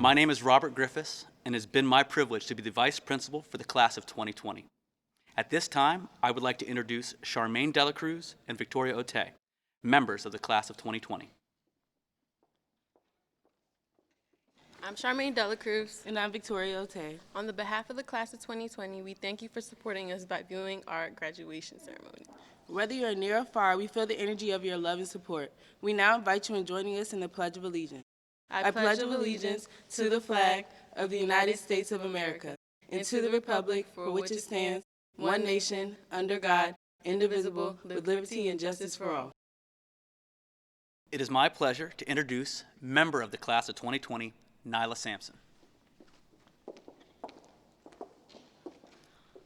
My name is Robert Griffiths, and it has been my privilege to be the Vice Principal for the Class of 2020. At this time, I would like to introduce Charmaine Delacruz and Victoria Otey, members of the Class of 2020. I'm Charmaine Delacruz. And I'm Victoria Otey. On the behalf of the Class of 2020, we thank you for supporting us by viewing our graduation ceremony. Whether you're near or far, we feel the energy of your love and support. We now invite you in joining us in the Pledge of Allegiance. I pledge allegiance to the flag of the United States of America and to the republic for which it stands, one nation, under God, indivisible, with liberty and justice for all. It is my pleasure to introduce member of the Class of 2020, Nyla Sampson.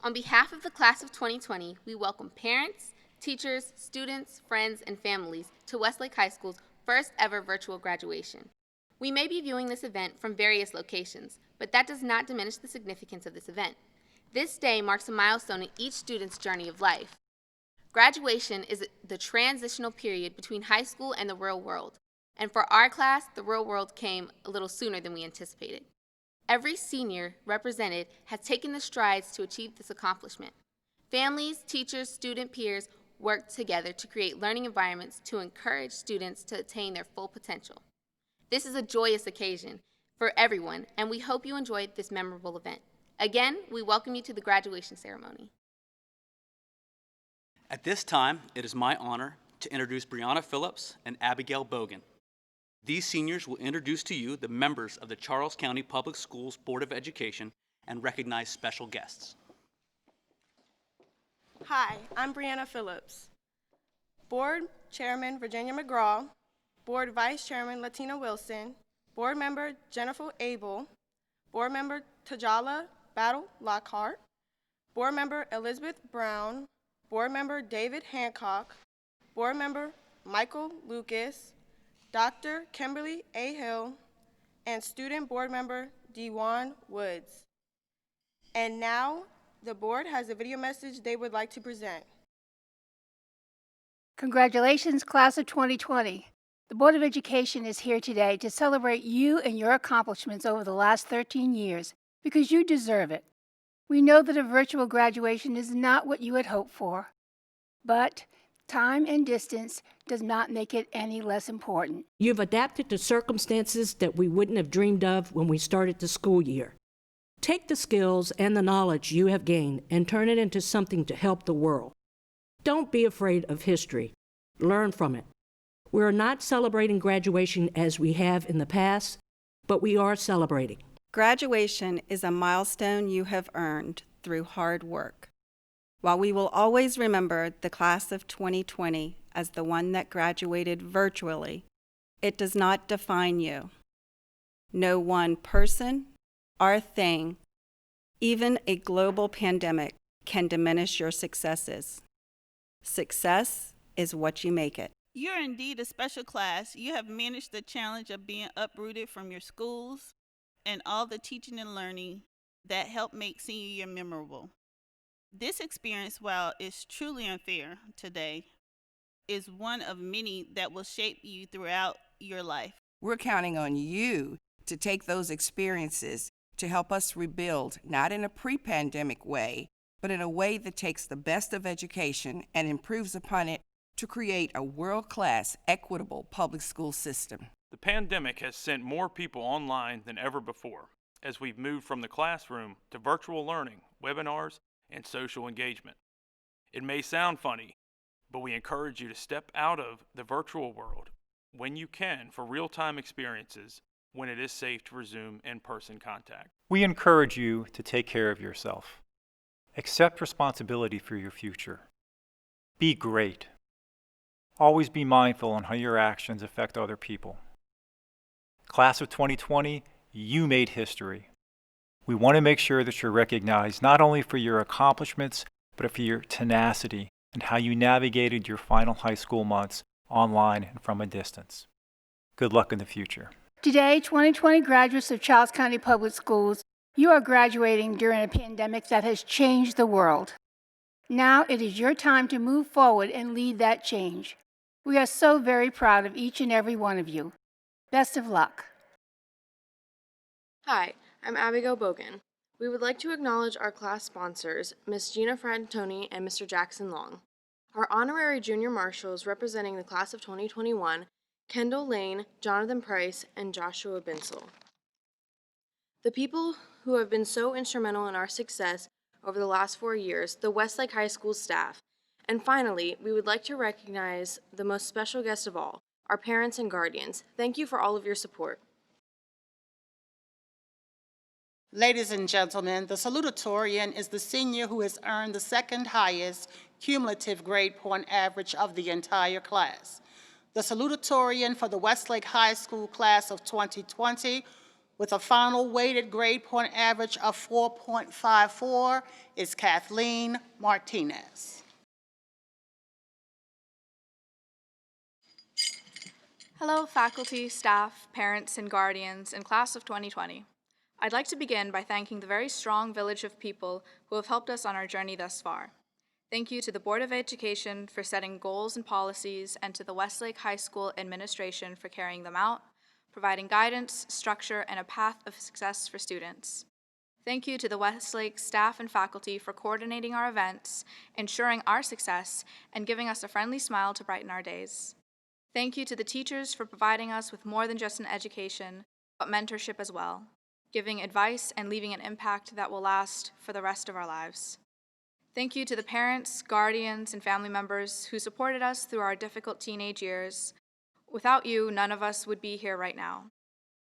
On behalf of the Class of 2020, we welcome parents, teachers, students, friends, and families to Westlake High School's first ever virtual graduation. We may be viewing this event from various locations, but that does not diminish the significance of this event. This day marks a milestone in each student's journey of life. Graduation is the transitional period between high school and the real world. And for our class, the real world came a little sooner than we anticipated. Every senior represented has taken the strides to achieve this accomplishment. Families, teachers, student peers worked together to create learning environments to encourage students to attain their full potential. This is a joyous occasion for everyone, and we hope you enjoyed this memorable event. Again, we welcome you to the graduation ceremony. At this time, it is my honor to introduce Brianna Phillips and Abigail Bogan. These seniors will introduce to you the members of the Charles County Public Schools Board of Education and recognize special guests. Hi, I'm Brianna Phillips. Board Chairman Virginia McGraw, Board Vice Chairman Latina Wilson, Board Member Jennifer Abel, Board Member Tajala Battle Lockhart, Board Member Elizabeth Brown, Board Member David Hancock, Board Member Michael Lucas, Dr. Kimberly A. Hill, and Student Board Member Dewan Woods. And now, the board has a video message they would like to present. Congratulations, Class of 2020. The Board of Education is here today to celebrate you and your accomplishments over the last 13 years because you deserve it. We know that a virtual graduation is not what you had hoped for, but time and distance does not make it any less important. You've adapted to circumstances that we wouldn't have dreamed of when we started the school year. Take the skills and the knowledge you have gained and turn it into something to help the world. Don't be afraid of history. Learn from it. We're not celebrating graduation as we have in the past, but we are celebrating. Graduation is a milestone you have earned through hard work. While we will always remember the Class of 2020 as the one that graduated virtually, it does not define you. No one person or thing, even a global pandemic, can diminish your successes. Success is what you make it. You're indeed a special class. You have managed the challenge of being uprooted from your schools and all the teaching and learning that helped make senior year memorable. This experience, while it's truly unfair today, is one of many that will shape you throughout your life. We're counting on you to take those experiences to help us rebuild, not in a pre-pandemic way, but in a way that takes the best of education and improves upon it to create a world-class, equitable public school system. The pandemic has sent more people online than ever before, as we've moved from the classroom to virtual learning, webinars, and social engagement. It may sound funny, but we encourage you to step out of the virtual world when you can for real-time experiences when it is safe to resume in-person contact. We encourage you to take care of yourself. Accept responsibility for your future. Be great. Always be mindful on how your actions affect other people. Class of 2020, you made history. We want to make sure that you're recognized not only for your accomplishments, but for your tenacity and how you navigated your final high school months online and from a distance. Good luck in the future. Today, 2020 graduates of Charles County Public Schools, you are graduating during a pandemic that has changed the world. Now it is your time to move forward and lead that change. We are so very proud of each and every one of you. Best of luck. Hi, I'm Abigail Bogan. We would like to acknowledge our class sponsors, Ms. Gina Frantoni and Mr. Jackson Long. Our honorary junior marshals representing the class of 2021, Kendall Lane, Jonathan Price, and Joshua Binsel. The people who have been so instrumental in our success over the last 4 years, the Westlake High School staff. And finally, we would like to recognize the most special guest of all, our parents and guardians. Thank you for all of your support. Ladies and gentlemen, the salutatorian is the senior who has earned the second highest cumulative grade point average of the entire class. The salutatorian for the Westlake High School class of 2020 with a final weighted grade point average of 4.54 is Kathleen Martinez. Hello, faculty, staff, parents, and guardians, and class of 2020. I'd like to begin by thanking the very strong village of people who have helped us on our journey thus far. Thank you to the Board of Education for setting goals and policies, and to the Westlake High School administration for carrying them out, providing guidance, structure, and a path of success for students. Thank you to the Westlake staff and faculty for coordinating our events, ensuring our success, and giving us a friendly smile to brighten our days. Thank you to the teachers for providing us with more than just an education, but mentorship as well, giving advice and leaving an impact that will last for the rest of our lives. Thank you to the parents, guardians, and family members who supported us through our difficult teenage years. Without you, none of us would be here right now.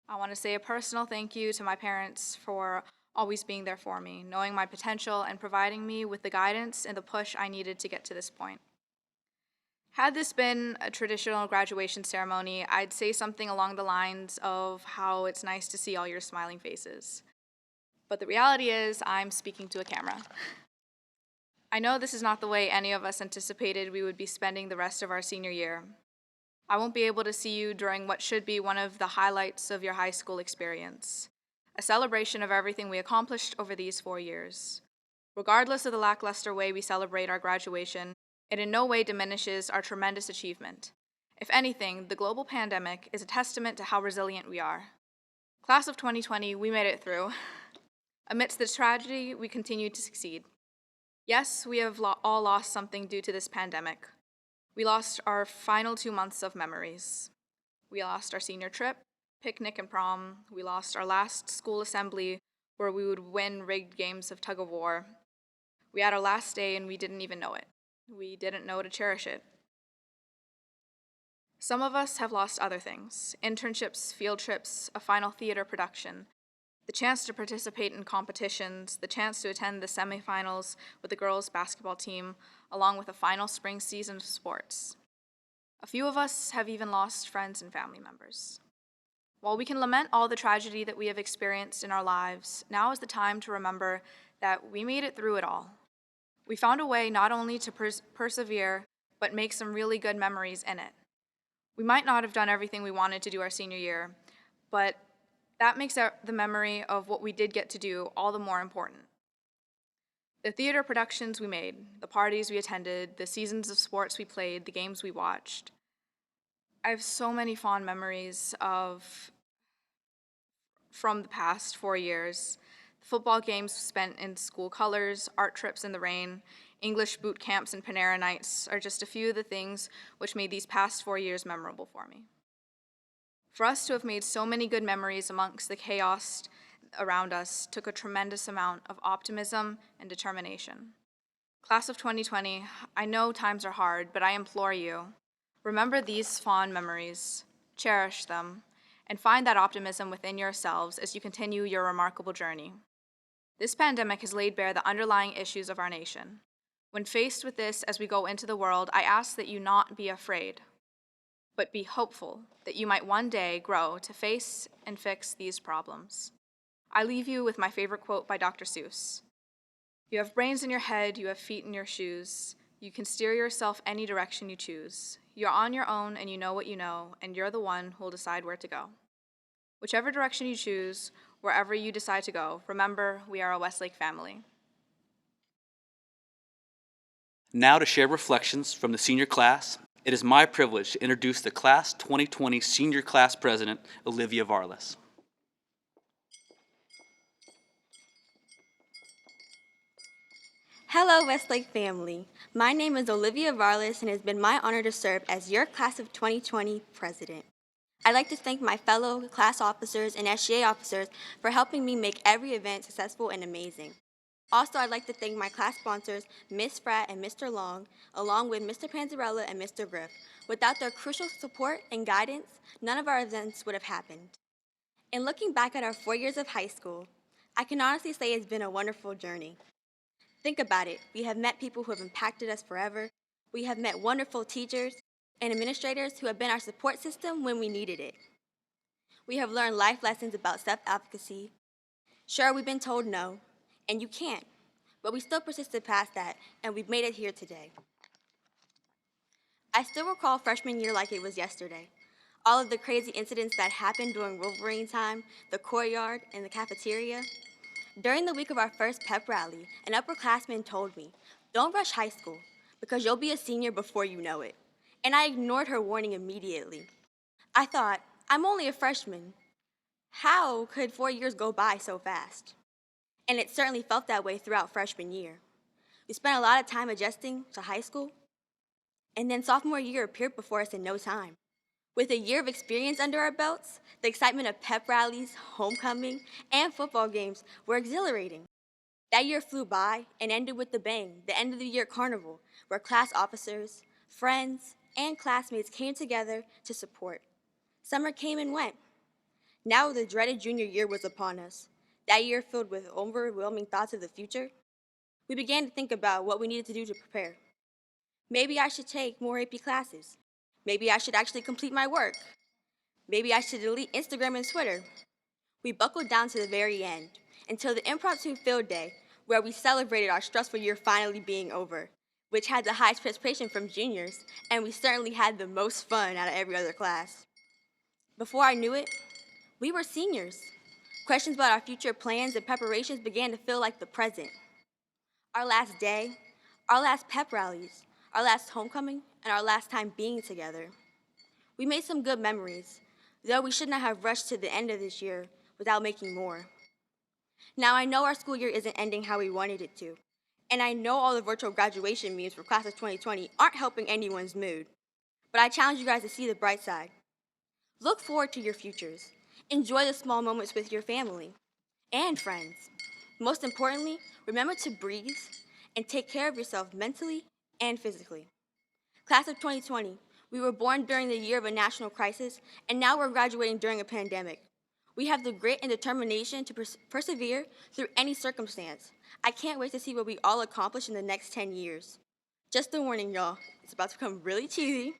I want to say a personal thank you to my parents for always being there for me, knowing my potential and providing me with the guidance and the push I needed to get to this point. Had this been a traditional graduation ceremony, I'd say something along the lines of how it's nice to see all your smiling faces. But the reality is, I'm speaking to a camera. I know this is not the way any of us anticipated we would be spending the rest of our senior year. I won't be able to see you during what should be one of the highlights of your high school experience, a celebration of everything we accomplished over these 4 years. Regardless of the lackluster way we celebrate our graduation, it in no way diminishes our tremendous achievement. If anything, the global pandemic is a testament to how resilient we are. Class of 2020, we made it through. Amidst the tragedy, we continued to succeed. Yes, we have all lost something due to this pandemic. We lost our final 2 months of memories. We lost our senior trip, picnic, and prom. We lost our last school assembly where we would win rigged games of tug of war. We had our last day and we didn't even know it. We didn't know to cherish it. Some of us have lost other things: internships, field trips, a final theater production, the chance to participate in competitions, the chance to attend the semifinals with the girls' basketball team, along with a final spring season of sports. A few of us have even lost friends and family members. While we can lament all the tragedy that we have experienced in our lives, now is the time to remember that we made it through it all. We found a way not only to persevere, but make some really good memories in it. We might not have done everything we wanted to do our senior year, but that makes the memory of what we did get to do all the more important. The theater productions we made, the parties we attended, the seasons of sports we played, the games we watched. I have so many fond memories from the past 4 years. Football games spent in school colors, art trips in the rain, English boot camps and Panera nights are just a few of the things which made these past 4 years memorable for me. For us to have made so many good memories amongst the chaos around us took a tremendous amount of optimism and determination. Class of 2020, I know times are hard, but I implore you, remember these fond memories, cherish them, and find that optimism within yourselves as you continue your remarkable journey. This pandemic has laid bare the underlying issues of our nation. When faced with this as we go into the world, I ask that you not be afraid, but be hopeful that you might one day grow to face and fix these problems. I leave you with my favorite quote by Dr. Seuss. You have brains in your head, you have feet in your shoes. You can steer yourself any direction you choose. You're on your own and you know what you know, and you're the one who will decide where to go. Whichever direction you choose, wherever you decide to go, remember, we are a Westlake family. Now to share reflections from the senior class, it is my privilege to introduce the Class 2020 Senior Class President, Olivia Varlas. Hello, Westlake family. My name is Olivia Varlas, and it has been my honor to serve as your Class of 2020 President. I'd like to thank my fellow class officers and SGA officers for helping me make every event successful and amazing. Also, I'd like to thank my class sponsors, Ms. Fratt and Mr. Long, along with Mr. Panzarella and Mr. Griff. Without their crucial support and guidance, none of our events would have happened. In looking back at our 4 years of high school, I can honestly say it's been a wonderful journey. Think about it. We have met people who have impacted us forever. We have met wonderful teachers and administrators who have been our support system when we needed it. We have learned life lessons about self-advocacy. Sure, we've been told no, and you can't, but we still persisted past that, and we've made it here today. I still recall freshman year like it was yesterday. All of the crazy incidents that happened during Wolverine time, the courtyard, and the cafeteria. During the week of our first pep rally, an upperclassman told me, "Don't rush high school, because you'll be a senior before you know it." And I ignored her warning immediately. I thought, I'm only a freshman. How could 4 years go by so fast? And it certainly felt that way throughout freshman year. We spent a lot of time adjusting to high school, and then sophomore year appeared before us in no time. With a year of experience under our belts, the excitement of pep rallies, homecoming, and football games were exhilarating. That year flew by and ended with the bang, the end of the year carnival, where class officers, friends, and classmates came together to support. Summer came and went. Now the dreaded junior year was upon us. That year filled with overwhelming thoughts of the future. We began to think about what we needed to do to prepare. Maybe I should take more AP classes. Maybe I should actually complete my work. Maybe I should delete Instagram and Twitter. We buckled down to the very end, until the impromptu field day, where we celebrated our stressful year finally being over, which had the highest participation from juniors, and we certainly had the most fun out of every other class. Before I knew it, we were seniors. Questions about our future plans and preparations began to feel like the present. Our last day, our last pep rallies, our last homecoming, and our last time being together. We made some good memories, though we should not have rushed to the end of this year without making more. Now I know our school year isn't ending how we wanted it to, and I know all the virtual graduation memes for class of 2020 aren't helping anyone's mood, but I challenge you guys to see the bright side. Look forward to your futures. Enjoy the small moments with your family and friends. Most importantly, remember to breathe and take care of yourself mentally and physically. Class of 2020, we were born during the year of a national crisis, and now we're graduating during a pandemic. We have the grit and determination to persevere through any circumstance. I can't wait to see what we all accomplish in the next 10 years. Just a warning, y'all, it's about to become really cheesy.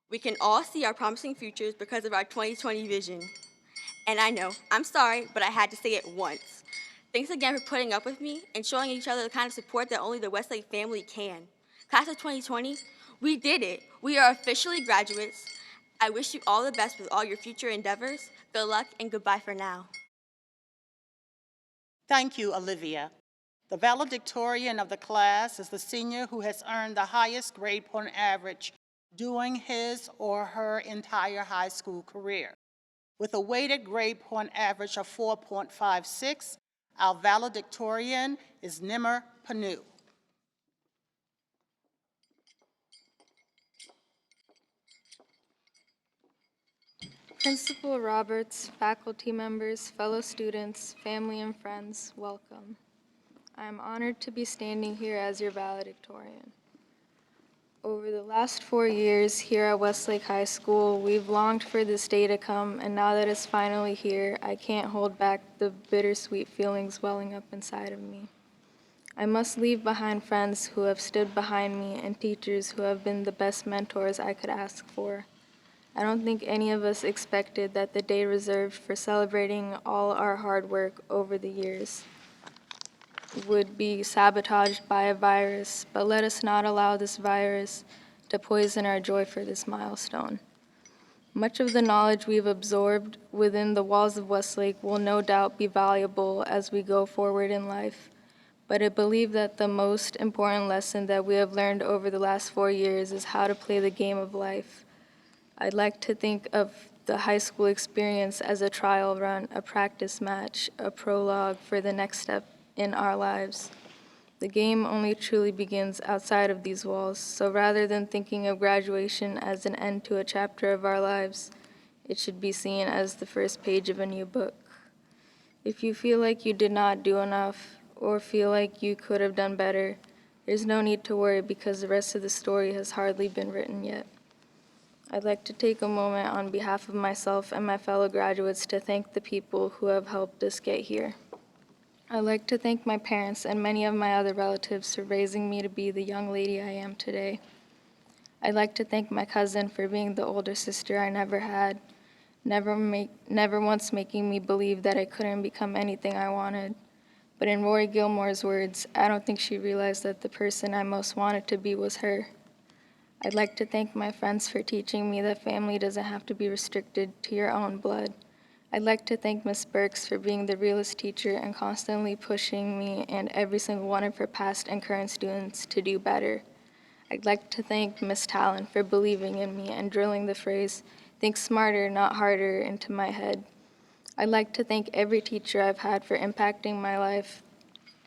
We can all see our promising futures because of our 2020 vision. And I know, I'm sorry, but I had to say it once. Thanks again for putting up with me and showing each other the kind of support that only the Westlake family can. Class of 2020, we did it. We are officially graduates. I wish you all the best with all your future endeavors. Good luck and goodbye for now. Thank you, Olivia. The valedictorian of the class is the senior who has earned the highest grade point average during his or her entire high school career. With a weighted grade point average of 4.56, our valedictorian is Nimmer Panu. Principal Roberts, faculty members, fellow students, family and friends, welcome. I am honored to be standing here as your valedictorian. Over the last 4 years here at Westlake High School, we've longed for this day to come, and now that it's finally here, I can't hold back the bittersweet feelings welling up inside of me. I must leave behind friends who have stood behind me and teachers who have been the best mentors I could ask for. I don't think any of us expected that the day reserved for celebrating all our hard work over the years would be sabotaged by a virus, but let us not allow this virus to poison our joy for this milestone. Much of the knowledge we've absorbed within the walls of Westlake will no doubt be valuable as we go forward in life, but I believe that the most important lesson that we have learned over the last 4 years is how to play the game of life. I'd like to think of the high school experience as a trial run, a practice match, a prologue for the next step in our lives. The game only truly begins outside of these walls, so rather than thinking of graduation as an end to a chapter of our lives, it should be seen as the first page of a new book. If you feel like you did not do enough or feel like you could have done better, there's no need to worry because the rest of the story has hardly been written yet. I'd like to take a moment on behalf of myself and my fellow graduates to thank the people who have helped us get here. I'd like to thank my parents and many of my other relatives for raising me to be the young lady I am today. I'd like to thank my cousin for being the older sister I never had, never once making me believe that I couldn't become anything I wanted. But in Rory Gilmore's words, I don't think she realized that the person I most wanted to be was her. I'd like to thank my friends for teaching me that family doesn't have to be restricted to your own blood. I'd like to thank Ms. Burks for being the realest teacher and constantly pushing me and every single one of her past and current students to do better. I'd like to thank Ms. Talon for believing in me and drilling the phrase, "Think smarter, not harder," into my head. I'd like to thank every teacher I've had for impacting my life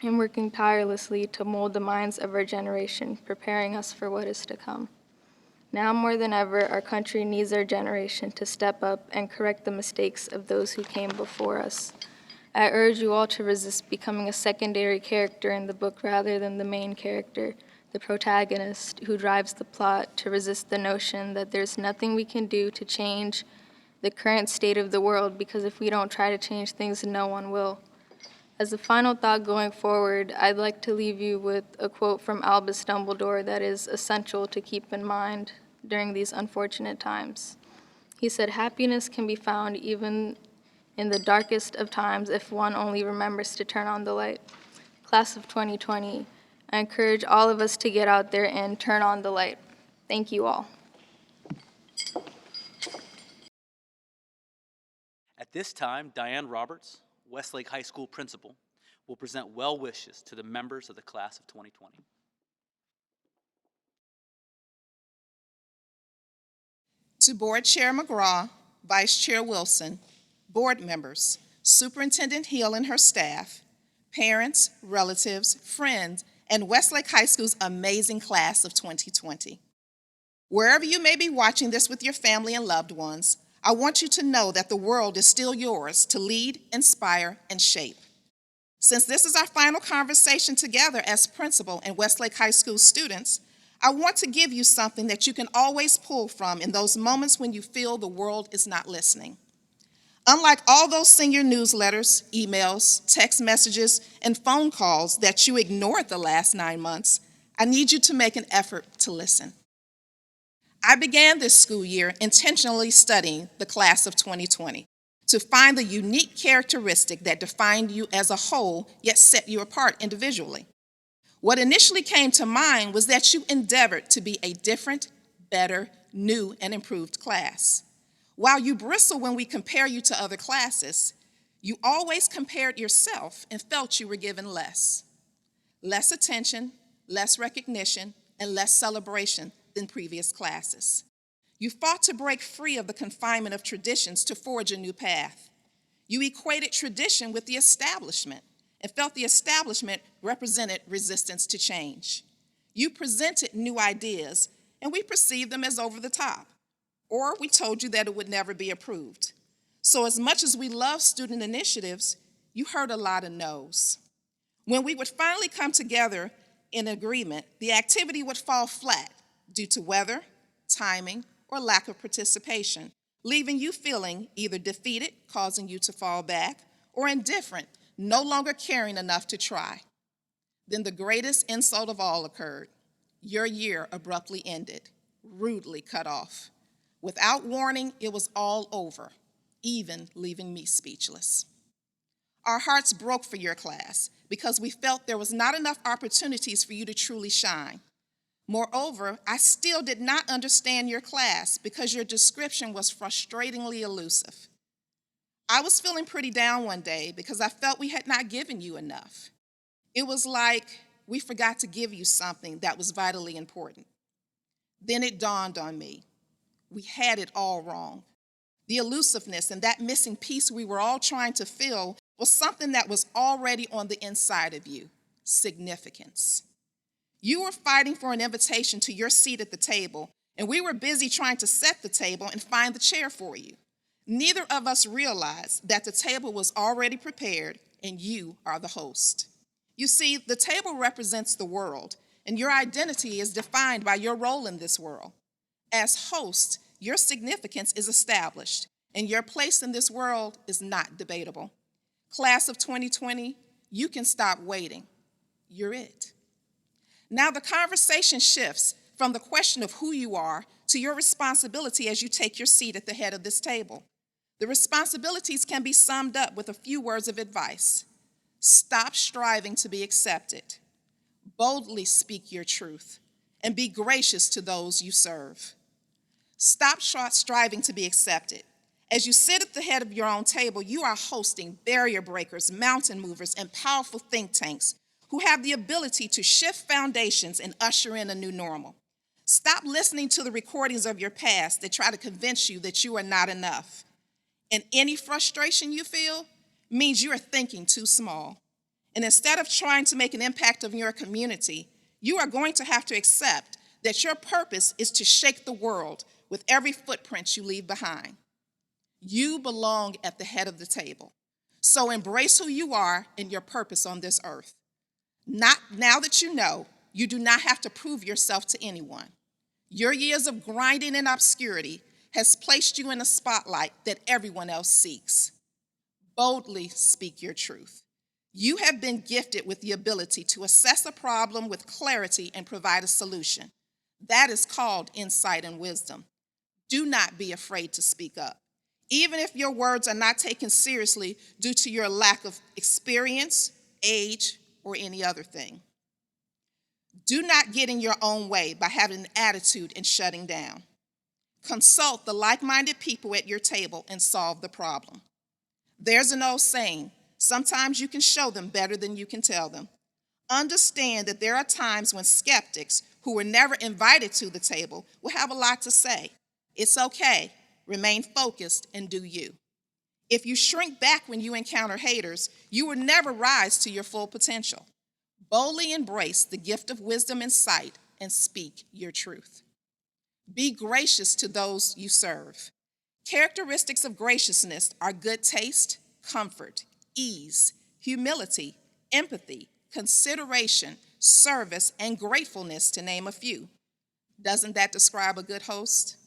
and working tirelessly to mold the minds of our generation, preparing us for what is to come. Now more than ever, our country needs our generation to step up and correct the mistakes of those who came before us. I urge you all to resist becoming a secondary character in the book rather than the main character, the protagonist who drives the plot, to resist the notion that there's nothing we can do to change the current state of the world, because if we don't try to change things, no one will. As a final thought going forward, I'd like to leave you with a quote from Albus Dumbledore that is essential to keep in mind during these unfortunate times. He said, "Happiness can be found even in the darkest of times if one only remembers to turn on the light." Class of 2020, I encourage all of us to get out there and turn on the light. Thank you all. At this time, Diane Roberts, Westlake High School principal, will present well wishes to the members of the class of 2020. To Board Chair McGraw, Vice Chair Wilson, board members, Superintendent Hill and her staff, parents, relatives, friends, and Westlake High School's amazing class of 2020. Wherever you may be watching this with your family and loved ones, I want you to know that the world is still yours to lead, inspire, and shape. Since this is our final conversation together as principal and Westlake High School students, I want to give you something that you can always pull from in those moments when you feel the world is not listening. Unlike all those senior newsletters, emails, text messages, and phone calls that you ignored the last 9 months, I need you to make an effort to listen. I began this school year intentionally studying the class of 2020 to find the unique characteristic that defined you as a whole, yet set you apart individually. What initially came to mind was that you endeavored to be a different, better, new, and improved class. While you bristle when we compare you to other classes, you always compared yourself and felt you were given less. Less attention, less recognition, and less celebration than previous classes. You fought to break free of the confinement of traditions to forge a new path. You equated tradition with the establishment and felt the establishment represented resistance to change. You presented new ideas, and we perceived them as over the top, or we told you that it would never be approved. So as much as we love student initiatives, you heard a lot of no's. When we would finally come together in agreement, the activity would fall flat due to weather, timing, or lack of participation, leaving you feeling either defeated, causing you to fall back, or indifferent, no longer caring enough to try. Then the greatest insult of all occurred. Your year abruptly ended, rudely cut off. Without warning, it was all over, even leaving me speechless. Our hearts broke for your class because we felt there was not enough opportunities for you to truly shine. Moreover, I still did not understand your class because your description was frustratingly elusive. I was feeling pretty down one day because I felt we had not given you enough. It was like we forgot to give you something that was vitally important. Then it dawned on me. We had it all wrong. The elusiveness and that missing piece we were all trying to fill was something that was already on the inside of you. significance. You were fighting for an invitation to your seat at the table, and we were busy trying to set the table and find the chair for you. Neither of us realized that the table was already prepared and you are the host. You see, the table represents the world, and your identity is defined by your role in this world. As host, your significance is established, and your place in this world is not debatable. Class of 2020, you can stop waiting. You're it. Now the conversation shifts from the question of who you are to your responsibility as you take your seat at the head of this table. The responsibilities can be summed up with a few words of advice. Stop striving to be accepted. Boldly speak your truth, and be gracious to those you serve. Stop striving to be accepted. As you sit at the head of your own table, you are hosting barrier breakers, mountain movers, and powerful think tanks who have the ability to shift foundations and usher in a new normal. Stop listening to the recordings of your past that try to convince you that you are not enough. And any frustration you feel means you are thinking too small. And instead of trying to make an impact on your community, you are going to have to accept that your purpose is to shake the world with every footprint you leave behind. You belong at the head of the table. So embrace who you are and your purpose on this earth. Now that you know, you do not have to prove yourself to anyone. Your years of grinding in obscurity has placed you in a spotlight that everyone else seeks. Boldly speak your truth. You have been gifted with the ability to assess a problem with clarity and provide a solution. That is called insight and wisdom. Do not be afraid to speak up, even if your words are not taken seriously due to your lack of experience, age, or any other thing. Do not get in your own way by having an attitude and shutting down. Consult the like-minded people at your table and solve the problem. There's an old saying, sometimes you can show them better than you can tell them. Understand that there are times when skeptics who were never invited to the table will have a lot to say. It's okay. Remain focused and do you. If you shrink back when you encounter haters, you will never rise to your full potential. Boldly embrace the gift of wisdom and sight and speak your truth. Be gracious to those you serve. Characteristics of graciousness are good taste, comfort, ease, humility, empathy, consideration, service, and gratefulness, to name a few. Doesn't that describe a good host?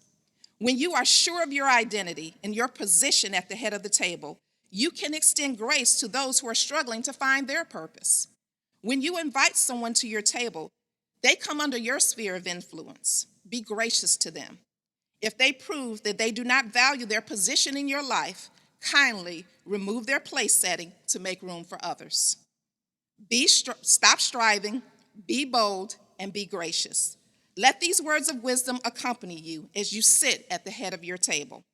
When you are sure of your identity and your position at the head of the table, you can extend grace to those who are struggling to find their purpose. When you invite someone to your table, they come under your sphere of influence. Be gracious to them. If they prove that they do not value their position in your life, kindly remove their place setting to make room for others. Stop striving, be bold, and be gracious. Let these words of wisdom accompany you as you sit at the head of your table.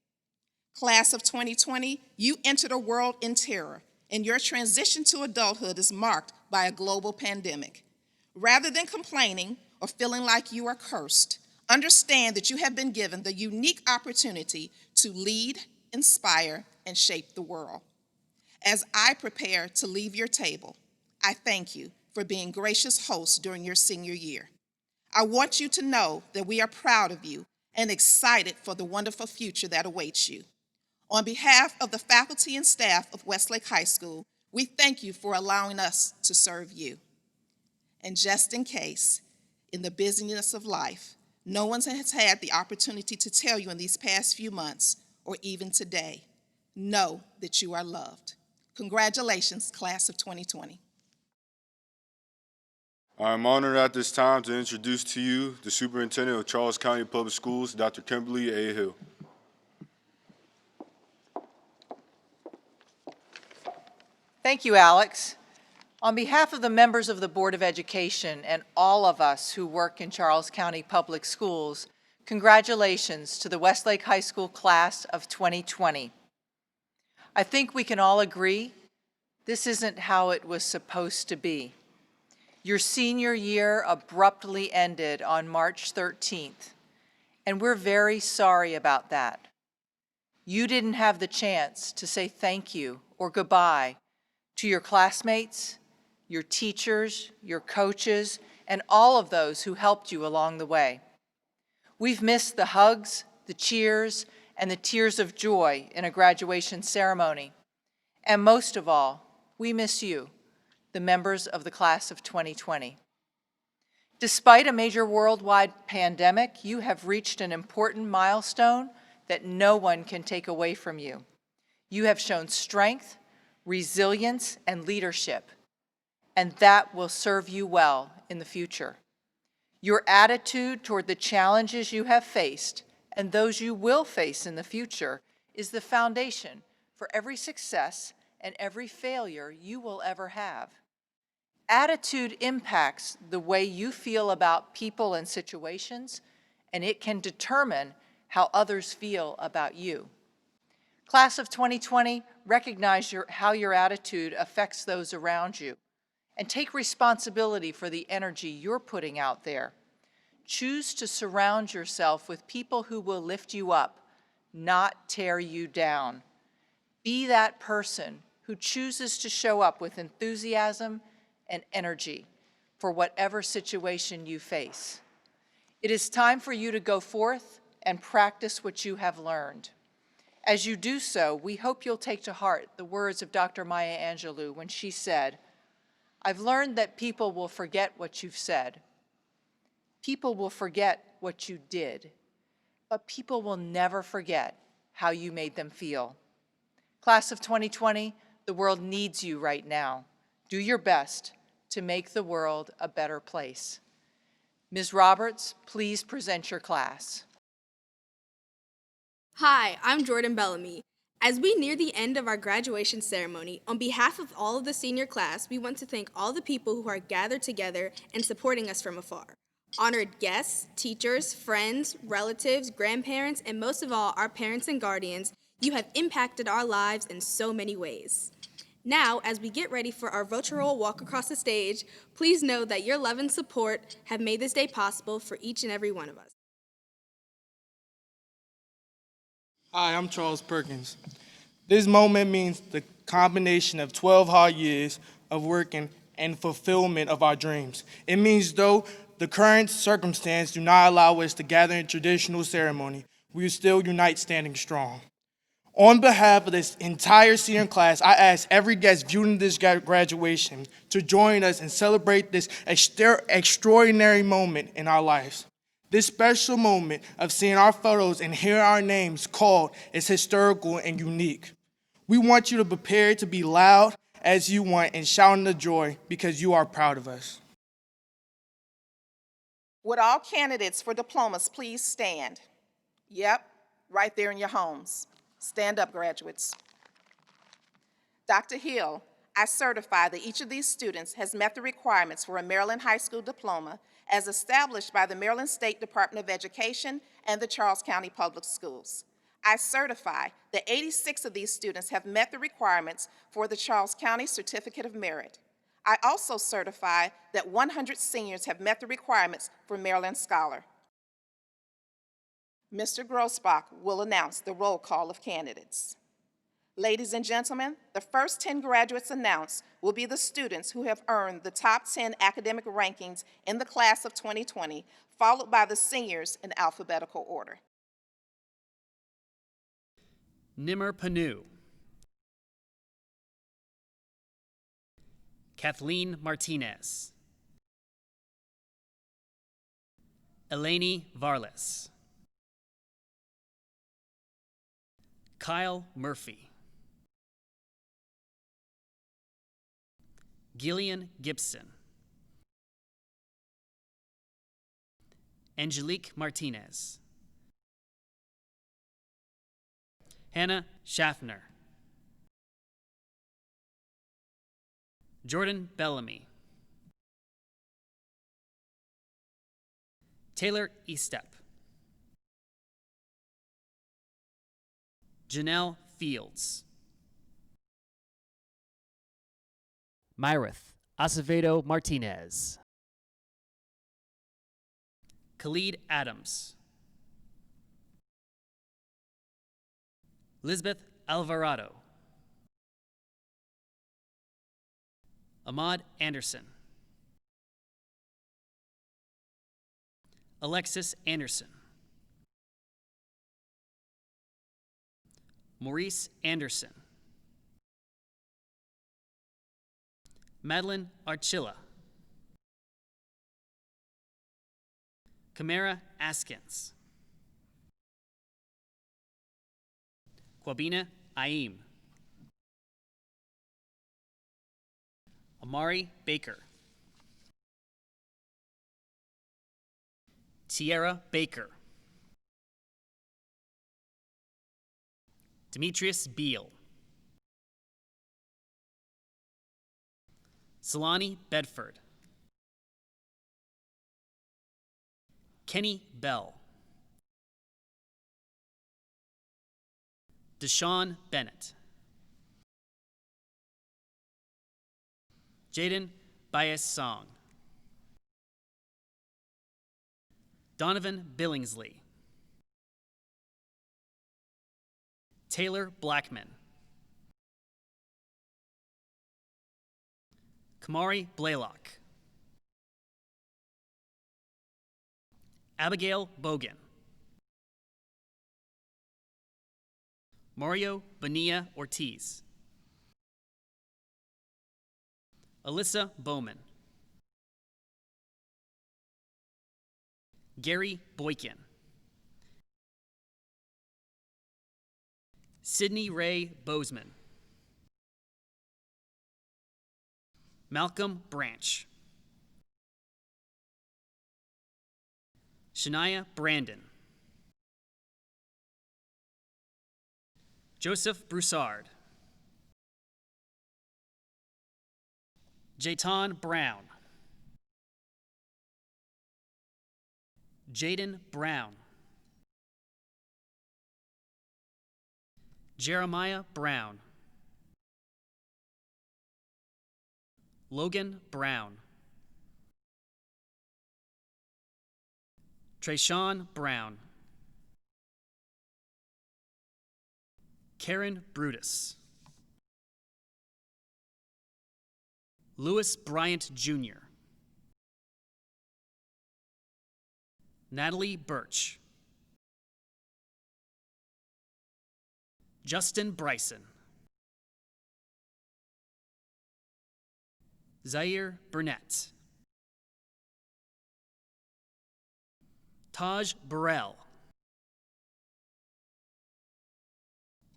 Class of 2020, you entered a world in terror, and your transition to adulthood is marked by a global pandemic. Rather than complaining or feeling like you are cursed, understand that you have been given the unique opportunity to lead, inspire, and shape the world. As I prepare to leave your table, I thank you for being gracious hosts during your senior year. I want you to know that we are proud of you and excited for the wonderful future that awaits you. On behalf of the faculty and staff of Westlake High School, we thank you for allowing us to serve you. And just in case, in the busyness of life, no one has had the opportunity to tell you in these past few months, or even today, know that you are loved. Congratulations, class of 2020. I'm honored at this time to introduce to you the Superintendent of Charles County Public Schools, Dr. Kimberly A. Hill. Thank you, Alex. On behalf of the members of the Board of Education and all of us who work in Charles County Public Schools, congratulations to the Westlake High School class of 2020. I think we can all agree this isn't how it was supposed to be. Your senior year abruptly ended on March 13th, and we're very sorry about that. You didn't have the chance to say thank you or goodbye to your classmates, your teachers, your coaches, and all of those who helped you along the way. We've missed the hugs, the cheers, and the tears of joy in a graduation ceremony. And most of all, we miss you, the members of the class of 2020. Despite a major worldwide pandemic, you have reached an important milestone that no one can take away from you. You have shown strength, resilience, and leadership, and that will serve you well in the future. Your attitude toward the challenges you have faced and those you will face in the future is the foundation for every success and every failure you will ever have. Attitude impacts the way you feel about people and situations, and it can determine how others feel about you. Class of 2020, recognize how your attitude affects those around you, and take responsibility for the energy you're putting out there. Choose to surround yourself with people who will lift you up, not tear you down. Be that person who chooses to show up with enthusiasm and energy for whatever situation you face. It is time for you to go forth and practice what you have learned. As you do so, we hope you'll take to heart the words of Dr. Maya Angelou when she said, "I've learned that people will forget what you've said. People will forget what you did, but people will never forget how you made them feel." Class of 2020, the world needs you right now. Do your best to make the world a better place. Ms. Roberts, please present your class. Hi, I'm Jordan Bellamy. As we near the end of our graduation ceremony, on behalf of all of the senior class, we want to thank all the people who are gathered together and supporting us from afar. Honored guests, teachers, friends, relatives, grandparents, and most of all, our parents and guardians, you have impacted our lives in so many ways. Now, as we get ready for our virtual walk across the stage, please know that your love and support have made this day possible for each and every one of us. Hi, I'm Charles Perkins. This moment means the combination of 12 hard years of working and fulfillment of our dreams. It means though the current circumstance do not allow us to gather in traditional ceremony, we will still unite standing strong. On behalf of this entire senior class, I ask every guest viewing this graduation to join us and celebrate this extraordinary moment in our lives. This special moment of seeing our photos and hearing our names called is historical and unique. We want you to prepare to be loud as you want and shouting the joy because you are proud of us. Would all candidates for diplomas please stand? Yep, right there in your homes. Stand up, graduates. Dr. Hill, I certify that each of these students has met the requirements for a Maryland high school diploma as established by the Maryland State Department of Education and the Charles County Public Schools. I certify that 86 of these students have met the requirements for the Charles County Certificate of Merit. I also certify that 100 seniors have met the requirements for Maryland Scholar. Mr. Grossbach will announce the roll call of candidates. Ladies and gentlemen, the first 10 graduates announced will be the students who have earned the top 10 academic rankings in the class of 2020, followed by the seniors in alphabetical order. Nimmer Panu, Kathleen Martinez, Eleni Varles, Kyle Murphy, Gillian Gibson, Angelique Martinez, Hannah Schaffner, Jordan Bellamy, Taylor Estep, Janelle Fields, Myrith Acevedo Martinez, Khalid Adams, Lisbeth Alvarado, Ahmad Anderson, Alexis Anderson, Maurice Anderson, Madeline Archilla, Kamara Askins, Kwabina Aim, Amari Baker, Tierra Baker, Demetrius Beal, Solani Bedford, Kenny Bell, Deshaun Bennett, Jaden Bias Song, Donovan Billingsley, Taylor Blackman, Kamari Blaylock, Abigail Bogan, Mario Bonilla Ortiz, Alyssa Bowman, Gary Boykin, Sydney Ray Bozeman, Malcolm Branch, Shania Brandon, Joseph Broussard, Jayton Brown, Jaden Brown, Jeremiah Brown, Logan Brown, Trayshawn Brown, Karen Brutus, Louis Bryant Jr., Natalie Birch, Justin Bryson, Zaire Burnett, Taj Burrell,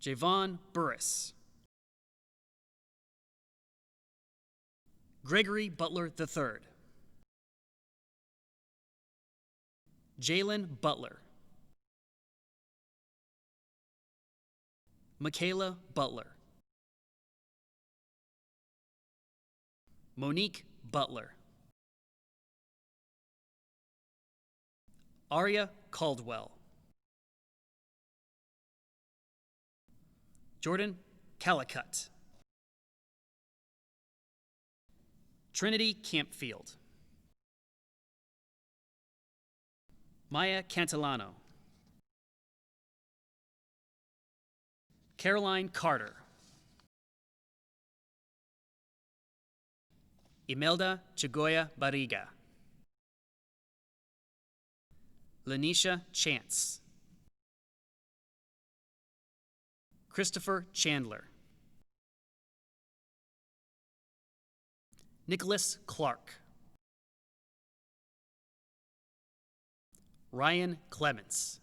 Javon Burris, Gregory Butler III, Jalen Butler, Michaela Butler, Monique Butler, Aria Caldwell, Jordan Calicut, Trinity Campfield, Maya Cantillano, Caroline Carter, Imelda Chagoya Barriga, Lanisha Chance, Christopher Chandler, Nicholas Clark, Ryan Clements,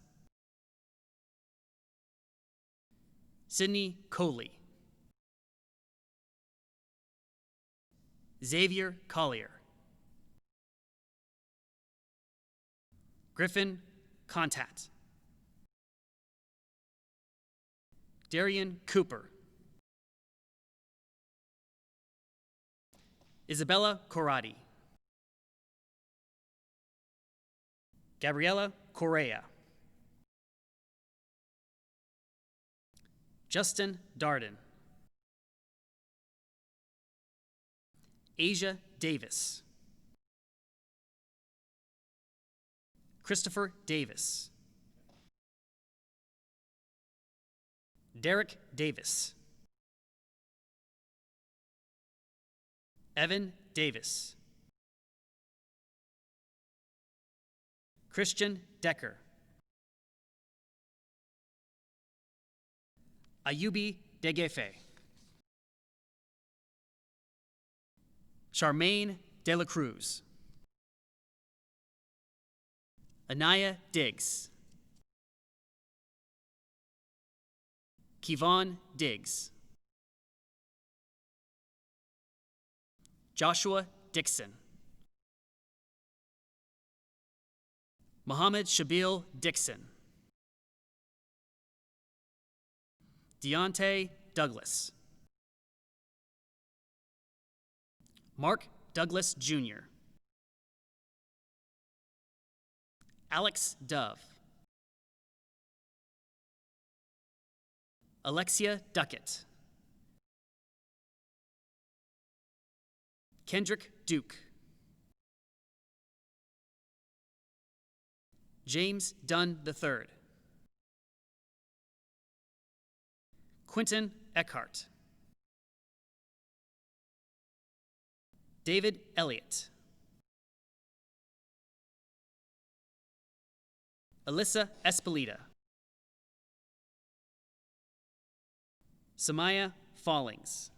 Sydney Coley, Xavier Collier, Griffin Contat, Darian Cooper, Isabella Corradi, Gabriela Correa, Justin Darden, Asia Davis, Christopher Davis, Derek Davis, Evan Davis. Christian Decker. Ayubi Degefe. Charmaine De La Cruz. Anaya Diggs. Kevon Diggs. Joshua Dixon. Muhammad Shabil Dixon. Deontay Douglas. Mark Douglas Jr. Alex Dove. Alexia Duckett. Kendrick Duke. James Dunn III. Quentin Eckhart. David Elliott. Alyssa Espelita. Samaya Fallings.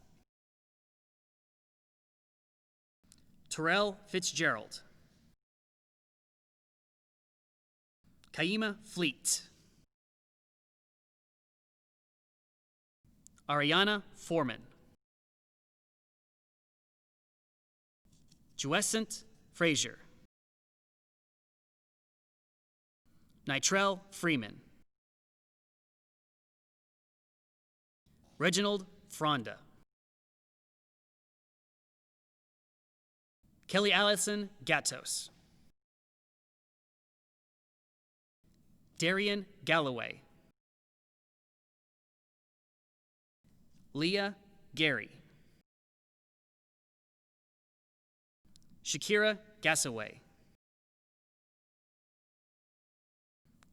Terrell Fitzgerald. Kaima Fleet. Ariana Foreman. Juescent Frazier. Nitrell Freeman. Reginald Fronda. Kelly Allison Gatos. Darian Galloway. Leah Gary. Shakira Gassaway.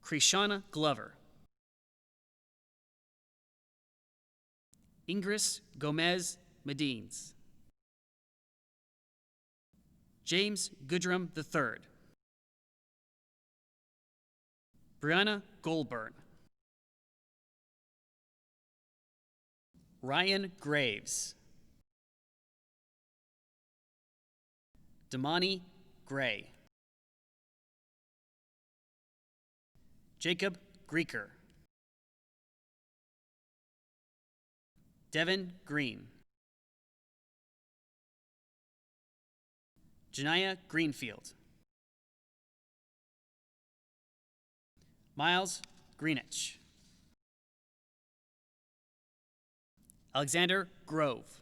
Krishana Glover. Ingris Gomez Medines. James Goodrum III. Brianna Goldburn. Ryan Graves. Damani Gray. Jacob Grieker. Devin Green. Janiyah Greenfield. Miles Greenwich. Alexander Grove.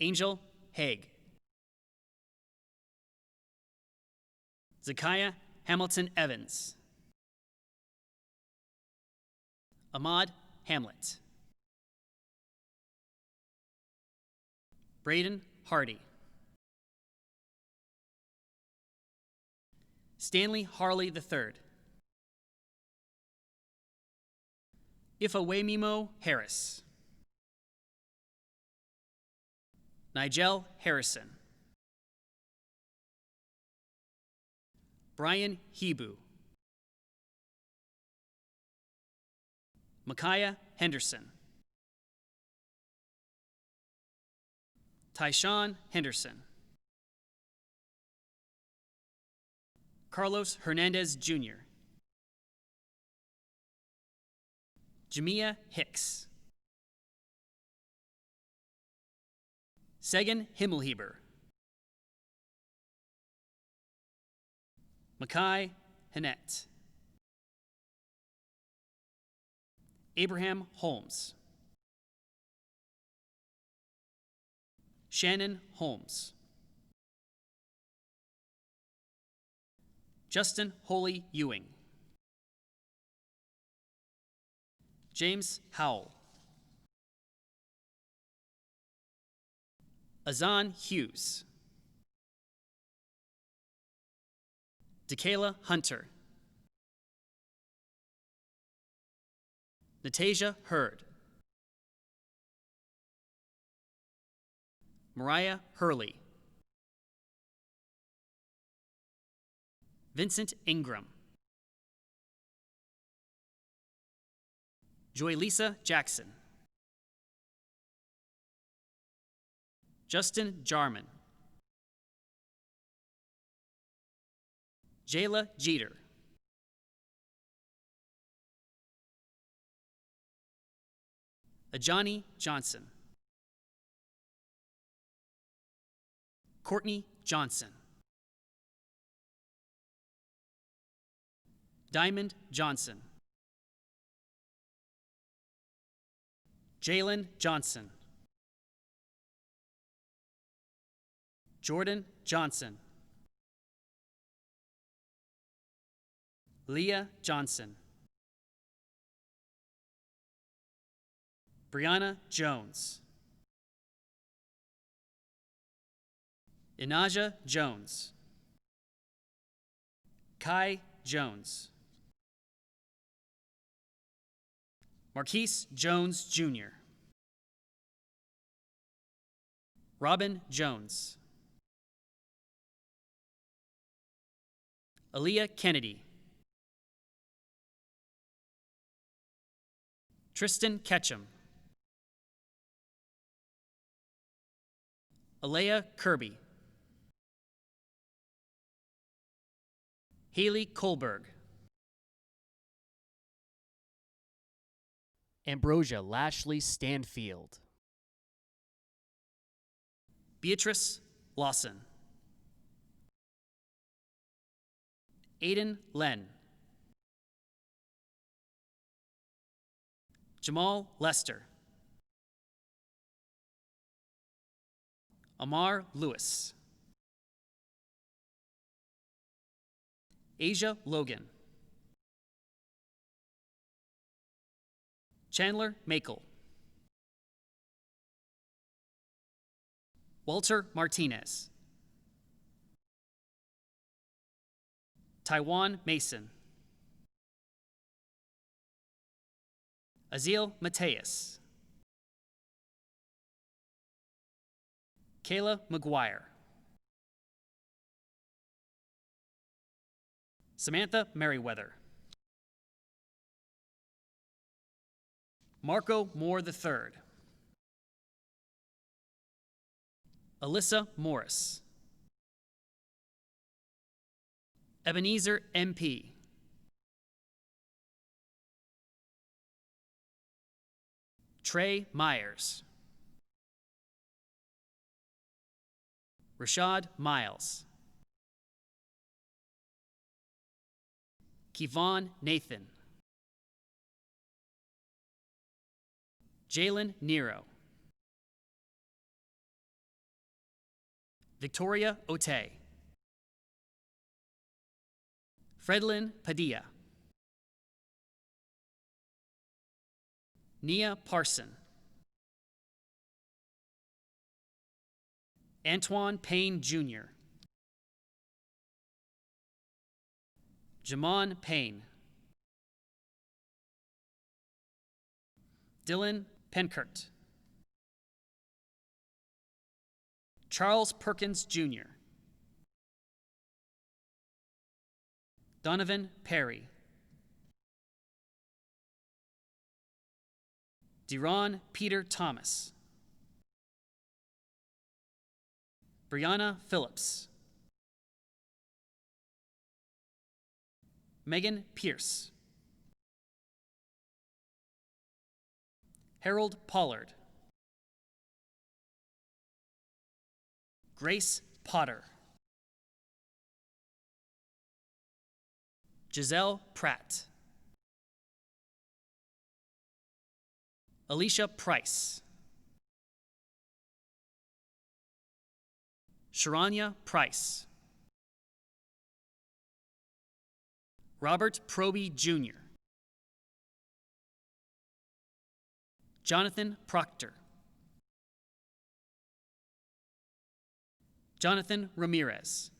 Angel Haig. Zakiah Hamilton Evans. Ahmad Hamlet. Braden Hardy. Stanley Harley III. Ifawemimo Harris. Nigel Harrison. Brian Hebu. Micaiah Henderson. Tyshawn Henderson. Carlos Hernandez Jr. Jamia Hicks. Sagan Himmelheber. Makai Hannett. Abraham Holmes. Shannon Holmes. Justin Holy Ewing. James Howell. Azan Hughes. DeKayla Hunter. Natasia Hurd. Mariah Hurley. Vincent Ingram. Joy-Lisa Jackson. Justin Jarman. Jayla Jeter. Ajani Johnson. Courtney Johnson. Diamond Johnson. Jalen Johnson. Jordan Johnson. Leah Johnson. Brianna Jones. Inaja Jones. Kai Jones. Marquise Jones Jr. Robin Jones. Aaliyah Kennedy. Tristan Ketchum. Alea Kirby. Haley Kohlberg. Ambrosia Lashley Stanfield. Beatrice Lawson. Aiden Len. Jamal Lester. Amar Lewis. Asia Logan. Chandler Makel. Walter Martinez. Taiwan Mason. Aziel Mateus. Kayla McGuire. Samantha Merriweather. Marco Moore III. Alyssa Morris. Ebenezer MP. Trey Myers. Rashad Miles. Kevon Nathan. Jalen Nero. Victoria Otey. Fredlyn Padilla. Nia Parson. Antoine Payne Jr. Jamon Payne. Dylan Penkert. Charles Perkins Jr. Donovan Perry. Deron Peter Thomas. Brianna Phillips. Megan Pierce. Harold Pollard. Grace Potter. Giselle Pratt. Alicia Price. Sharanya Price. Robert Proby Jr. Jonathan Proctor. Jonathan Ramirez.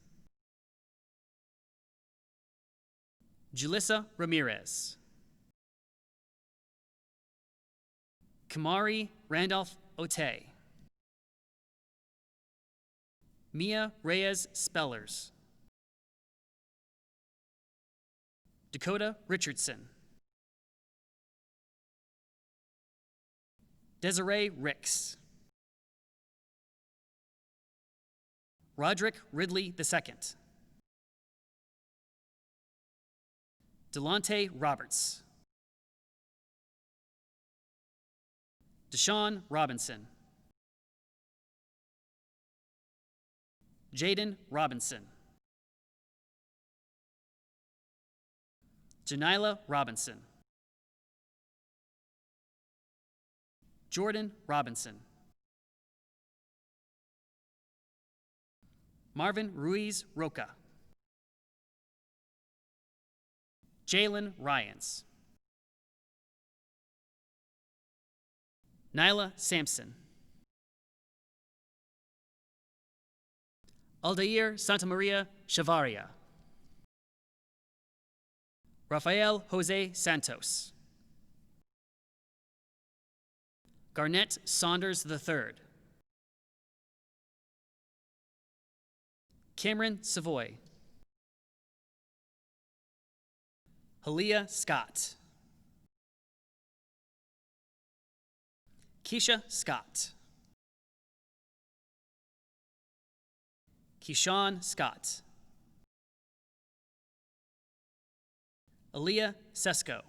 Julissa Ramirez. Kamari Randolph Otey. Mia Reyes Spellers, Dakota Richardson, Desiree Ricks, Roderick Ridley II, Delonte Roberts, Deshaun Robinson, Jaden Robinson, Janila Robinson, Jordan Robinson, Marvin Ruiz Roca, Jalen Ryans, Nyla Sampson, Aldair Santamaria Chavaria, Rafael Jose Santos, Garnett Saunders III, Cameron Savoy, Halia Scott, Keisha Scott, Keyshawn Scott, Aaliyah Sesko,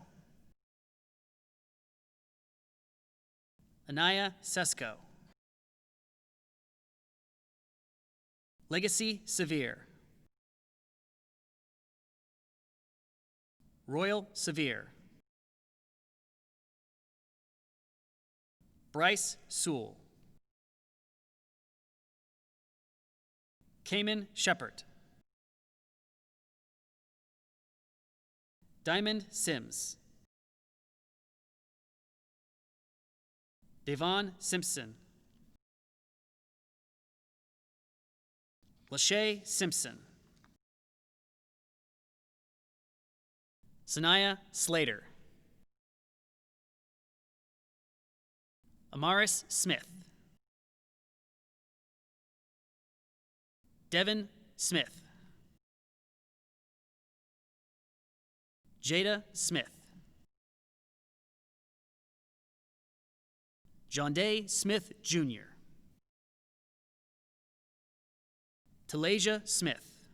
Anaya Sesko, Legacy Severe, Royal Severe, Bryce Sewell, Cayman Shepard, Diamond Sims, Devon Simpson, Lachey Simpson, Sanaya Slater, Amaris Smith, Devin Smith, Jada Smith, John Day Smith Jr., Talasia Smith,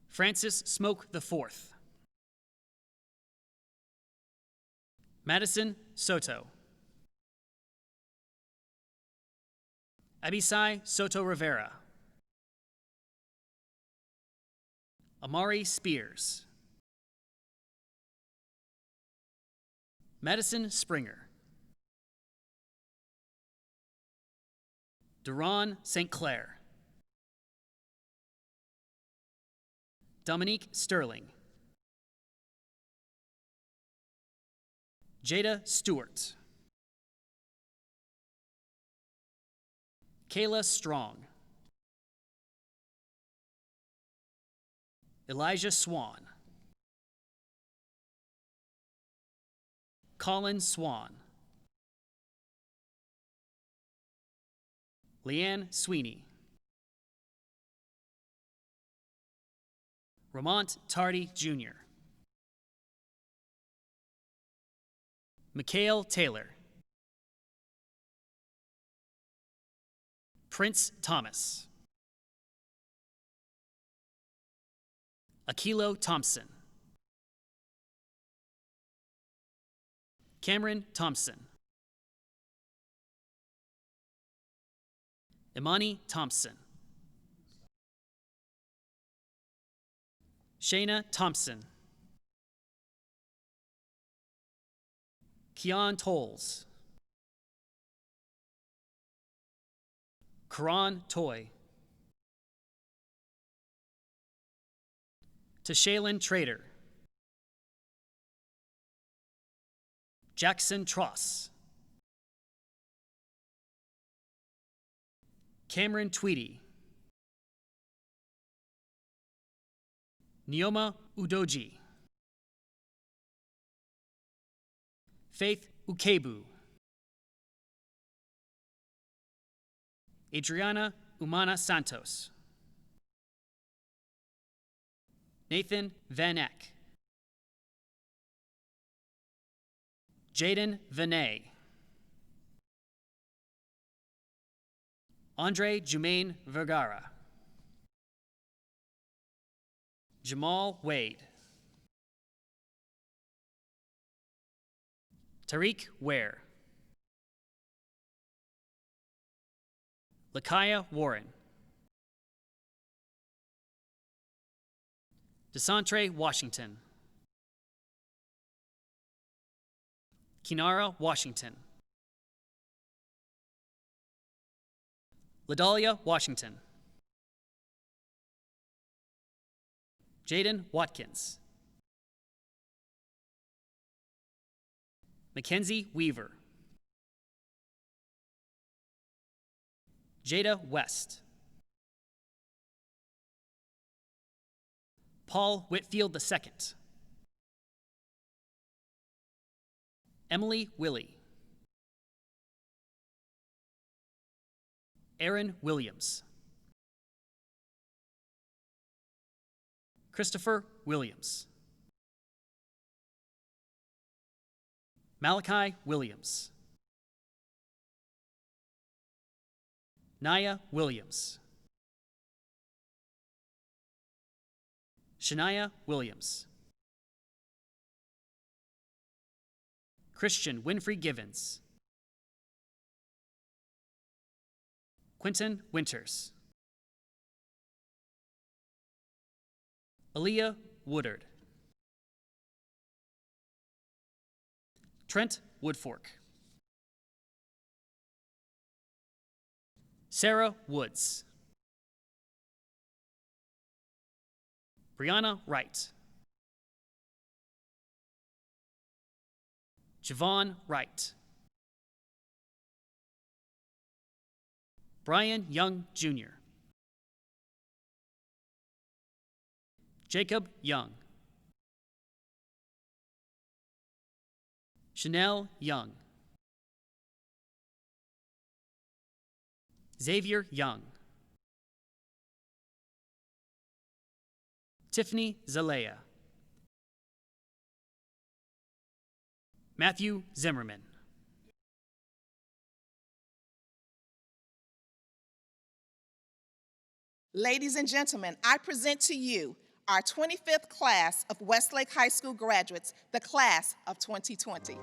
Francis Smoke IV, Madison Soto, Abisai Soto Rivera, Amari Spears, Madison Springer, Duron St. Clair, Dominique Sterling, Jada Stewart, Kayla Strong, Elijah Swan, Colin Swan, Leanne Sweeney, Ramont Tardy Jr., Mikhail Taylor, Prince Thomas, Akilo Thompson, Cameron Thompson, Imani Thompson, Shayna Thompson, Keon Tolles, Karan Toy, Tashaylin Trader, Jackson Tross, Cameron Tweedy, Neoma Udoji, Faith Ukebu, Adriana Umana Santos. Nathan Van Eck. Jaden Vinay. Andre Jumaine Vergara. Jamal Wade. Tariq Ware. Lakaya Warren. DeSantre Washington. Kinara Washington. Ladalia Washington. Jaden Watkins. Mackenzie Weaver. Jada West. Paul Whitfield II. Emily Willie. Aaron Williams. Christopher Williams. Malachi Williams. Naya Williams. Shania Williams. Christian Winfrey Givens. Quentin Winters. Aaliyah Woodard. Trent Woodfork. Sarah Woods. Brianna Wright. Javon Wright. Brian Young Jr. Jacob Young. Chanel Young. Xavier Young. Tiffany Zalea. Matthew Zimmerman. Ladies and gentlemen, I present to you our 25th class of Westlake High School graduates, the class of 2020.